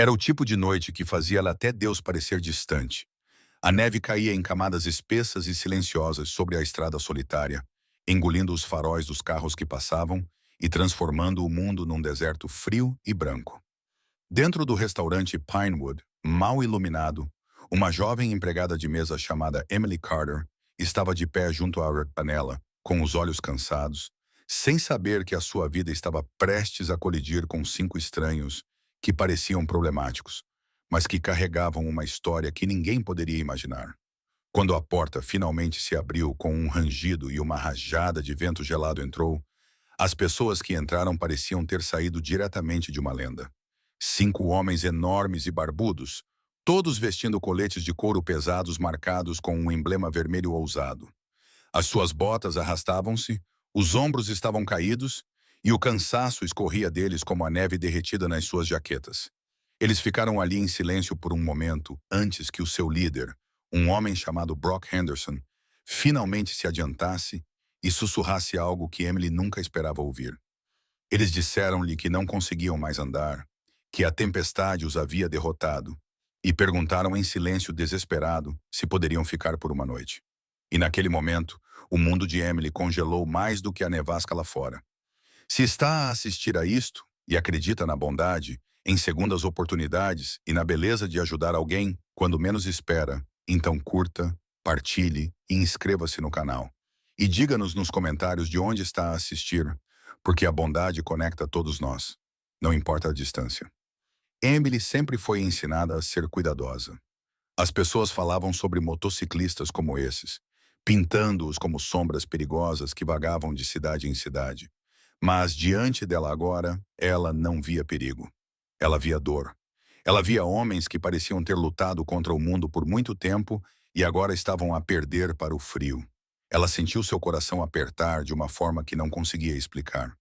Era o tipo de noite que fazia ela até Deus parecer distante. A neve caía em camadas espessas e silenciosas sobre a estrada solitária, engolindo os faróis dos carros que passavam e transformando o mundo num deserto frio e branco. Dentro do restaurante Pinewood, mal iluminado, uma jovem empregada de mesa chamada Emily Carter estava de pé junto à panela, com os olhos cansados, sem saber que a sua vida estava prestes a colidir com 5 estranhos que pareciam problemáticos, mas que carregavam uma história que ninguém poderia imaginar. Quando a porta finalmente se abriu com um rangido e uma rajada de vento gelado entrou, as pessoas que entraram pareciam ter saído diretamente de uma lenda. 5 homens enormes e barbudos, todos vestindo coletes de couro pesados marcados com um emblema vermelho ousado. As suas botas arrastavam-se, os ombros estavam caídos e o cansaço escorria deles como a neve derretida nas suas jaquetas. Eles ficaram ali em silêncio por um momento antes que o seu líder, um homem chamado Brock Henderson, finalmente se adiantasse e sussurrasse algo que Emily nunca esperava ouvir. Eles disseram-lhe que não conseguiam mais andar, que a tempestade os havia derrotado, e perguntaram em silêncio desesperado se poderiam ficar por uma noite. E naquele momento, o mundo de Emily congelou mais do que a nevasca lá fora. Se está a assistir a isto e acredita na bondade, em segundas oportunidades e na beleza de ajudar alguém quando menos espera, então curta, partilhe e inscreva-se no canal. E diga-nos nos comentários de onde está a assistir, porque a bondade conecta todos nós, não importa a distância. Emily sempre foi ensinada a ser cuidadosa. As pessoas falavam sobre motociclistas como esses, pintando-os como sombras perigosas que vagavam de cidade em cidade. Mas diante dela agora, ela não via perigo. Ela via dor. Ela via homens que pareciam ter lutado contra o mundo por muito tempo e agora estavam a perder para o frio. Ela sentiu seu coração apertar de uma forma que não conseguia explicar.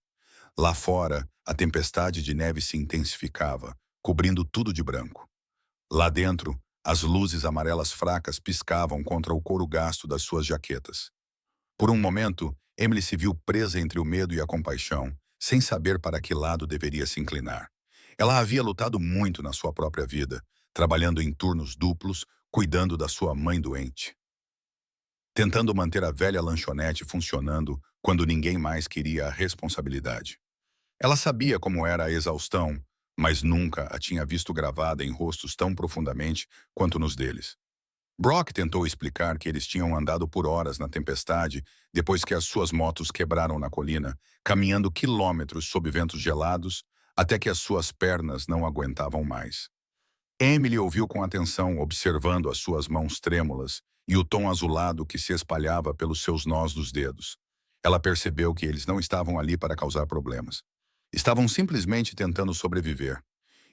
Lá fora, a tempestade de neve se intensificava, cobrindo tudo de branco. Lá dentro, as luzes amarelas fracas piscavam contra o couro gasto das suas jaquetas. Por um momento, Emily se viu presa entre o medo e a compaixão, sem saber para que lado deveria se inclinar. Ela havia lutado muito na sua própria vida, trabalhando em turnos duplos, cuidando da sua mãe doente, tentando manter a velha lanchonete funcionando quando ninguém mais queria a responsabilidade. Ela sabia como era a exaustão, mas nunca a tinha visto gravada em rostos tão profundamente quanto nos deles. Brock tentou explicar que eles tinham andado por horas na tempestade depois que as suas motos quebraram na colina, caminhando quilômetros sob ventos gelados até que as suas pernas não aguentavam mais. Emily ouviu com atenção, observando as suas mãos trêmulas e o tom azulado que se espalhava pelos seus nós dos dedos. Ela percebeu que eles não estavam ali para causar problemas. Estavam simplesmente tentando sobreviver.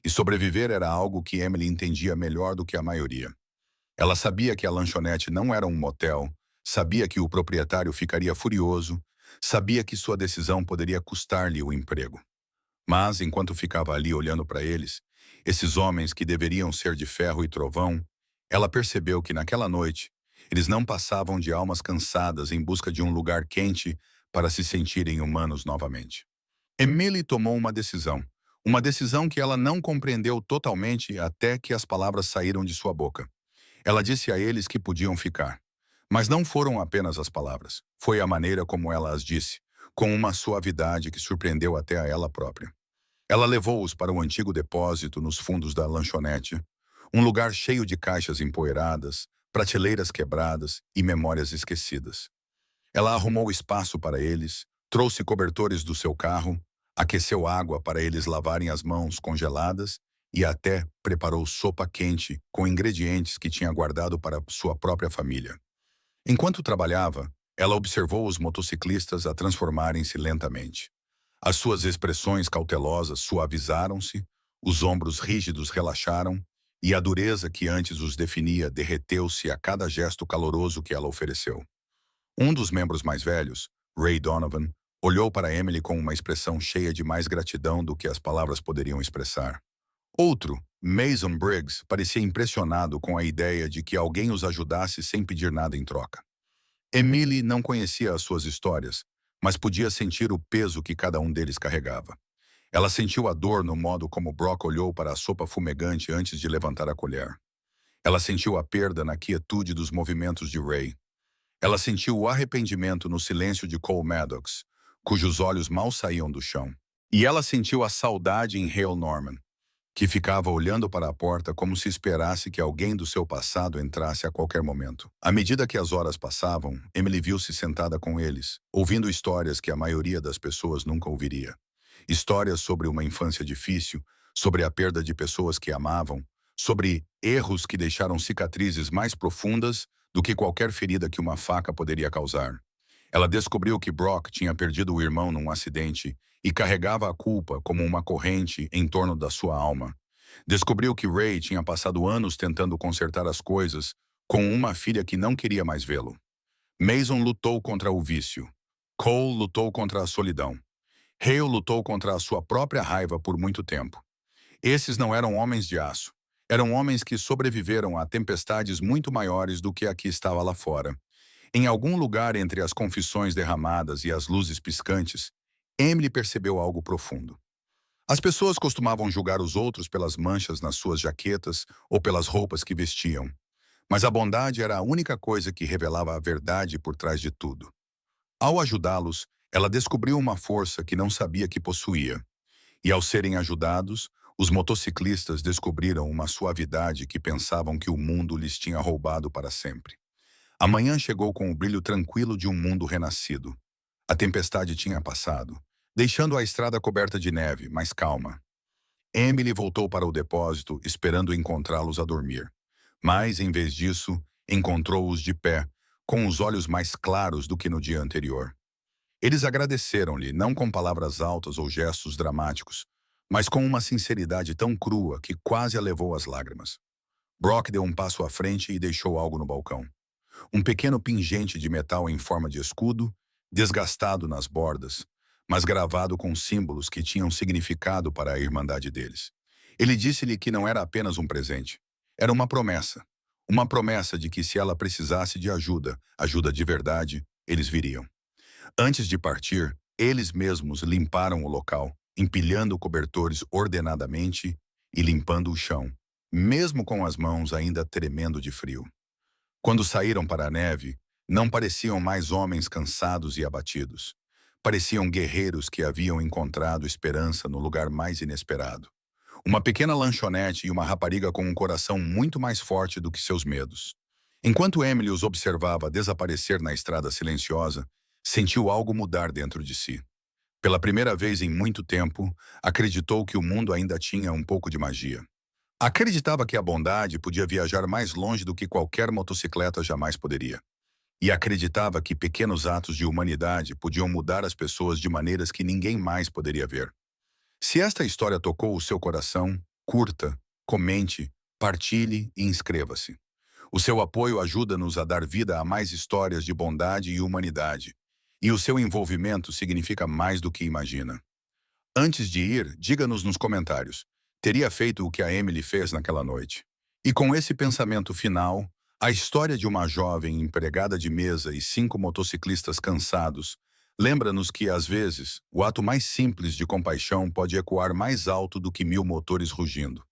E sobreviver era algo que Emily entendia melhor do que a maioria. Ela sabia que a lanchonete não era um motel, sabia que o proprietário ficaria furioso, sabia que sua decisão poderia custar-lhe o emprego. Mas, enquanto ficava ali olhando para eles, esses homens que deveriam ser de ferro e trovão, ela percebeu que naquela noite, eles não passavam de almas cansadas em busca de um lugar quente para se sentirem humanos novamente. Emily tomou uma decisão que ela não compreendeu totalmente até que as palavras saíram de sua boca. Ela disse a eles que podiam ficar. Mas não foram apenas as palavras. Foi a maneira como ela as disse, com uma suavidade que surpreendeu até a ela própria. Ela levou-os para o antigo depósito nos fundos da lanchonete, um lugar cheio de caixas empoeiradas, prateleiras quebradas e memórias esquecidas. Ela arrumou espaço para eles, trouxe cobertores do seu carro, aqueceu água para eles lavarem as mãos congeladas e até preparou sopa quente com ingredientes que tinha guardado para sua própria família. Enquanto trabalhava, ela observou os motociclistas a transformarem-se lentamente. As suas expressões cautelosas suavizaram-se, os ombros rígidos relaxaram e a dureza que antes os definia derreteu-se a cada gesto caloroso que ela ofereceu. Um dos membros mais velhos, Ray Donovan, olhou para Emily com uma expressão cheia de mais gratidão do que as palavras poderiam expressar. Outro, Mason Briggs, parecia impressionado com a ideia de que alguém os ajudasse sem pedir nada em troca. Emily não conhecia as suas histórias, mas podia sentir o peso que cada um deles carregava. Ela sentiu a dor no modo como Brock olhou para a sopa fumegante antes de levantar a colher. Ela sentiu a perda na quietude dos movimentos de Ray. Ela sentiu o arrependimento no silêncio de Cole Maddox, cujos olhos mal saíam do chão. E ela sentiu a saudade em Hale Norman, que ficava olhando para a porta como se esperasse que alguém do seu passado entrasse a qualquer momento. À medida que as horas passavam, Emily viu-se sentada com eles, ouvindo histórias que a maioria das pessoas nunca ouviria. Histórias sobre uma infância difícil, sobre a perda de pessoas que amavam, sobre erros que deixaram cicatrizes mais profundas do que qualquer ferida que uma faca poderia causar. Ela descobriu que Brock tinha perdido o irmão num acidente e carregava a culpa como uma corrente em torno da sua alma. Descobriu que Ray tinha passado anos tentando consertar as coisas com uma filha que não queria mais vê-lo. Mason lutou contra o vício. Cole lutou contra a solidão. Hale lutou contra a sua própria raiva por muito tempo. Esses não eram homens de aço. Eram homens que sobreviveram a tempestades muito maiores do que a que estava lá fora. Em algum lugar entre as confissões derramadas e as luzes piscantes, Emily percebeu algo profundo. As pessoas costumavam julgar os outros pelas manchas nas suas jaquetas ou pelas roupas que vestiam. Mas a bondade era a única coisa que revelava a verdade por trás de tudo. Ao ajudá-los, ela descobriu uma força que não sabia que possuía. E ao serem ajudados, os motociclistas descobriram uma suavidade que pensavam que o mundo lhes tinha roubado para sempre. A manhã chegou com o brilho tranquilo de um mundo renascido. A tempestade tinha passado, deixando a estrada coberta de neve, mas calma. Emily voltou para o depósito, esperando encontrá-los a dormir. Mas, em vez disso, encontrou-os de pé, com os olhos mais claros do que no dia anterior. Eles agradeceram-lhe, não com palavras altas ou gestos dramáticos, mas com uma sinceridade tão crua que quase a levou às lágrimas. Brock deu um passo à frente e deixou algo no balcão. Um pequeno pingente de metal em forma de escudo, desgastado nas bordas, mas gravado com símbolos que tinham significado para a irmandade deles. Ele disse-lhe que não era apenas um presente. Era uma promessa. Uma promessa de que se ela precisasse de ajuda, ajuda de verdade, eles viriam. Antes de partir, eles mesmos limparam o local, empilhando cobertores ordenadamente e limpando o chão, mesmo com as mãos ainda tremendo de frio. Quando saíram para a neve, não pareciam mais homens cansados e abatidos. Pareciam guerreiros que haviam encontrado esperança no lugar mais inesperado. Uma pequena lanchonete e uma rapariga com um coração muito mais forte do que seus medos. Enquanto Emily os observava desaparecer na estrada silenciosa, sentiu algo mudar dentro de si. Pela primeira vez em muito tempo, acreditou que o mundo ainda tinha um pouco de magia. Acreditava que a bondade podia viajar mais longe do que qualquer motocicleta jamais poderia. E acreditava que pequenos atos de humanidade podiam mudar as pessoas de maneiras que ninguém mais poderia ver. Se esta história tocou o seu coração, curta, comente, partilhe e inscreva-se. O seu apoio ajuda-nos a dar vida a mais histórias de bondade e humanidade. E o seu envolvimento significa mais do que imagina. Antes de ir, diga-nos nos comentários. Teria feito o que a Emily fez naquela noite? E com esse pensamento final, a história de uma jovem empregada de mesa e 5 motociclistas cansados lembra-nos que, às vezes, o ato mais simples de compaixão pode ecoar mais alto do que 1000 motores rugindo.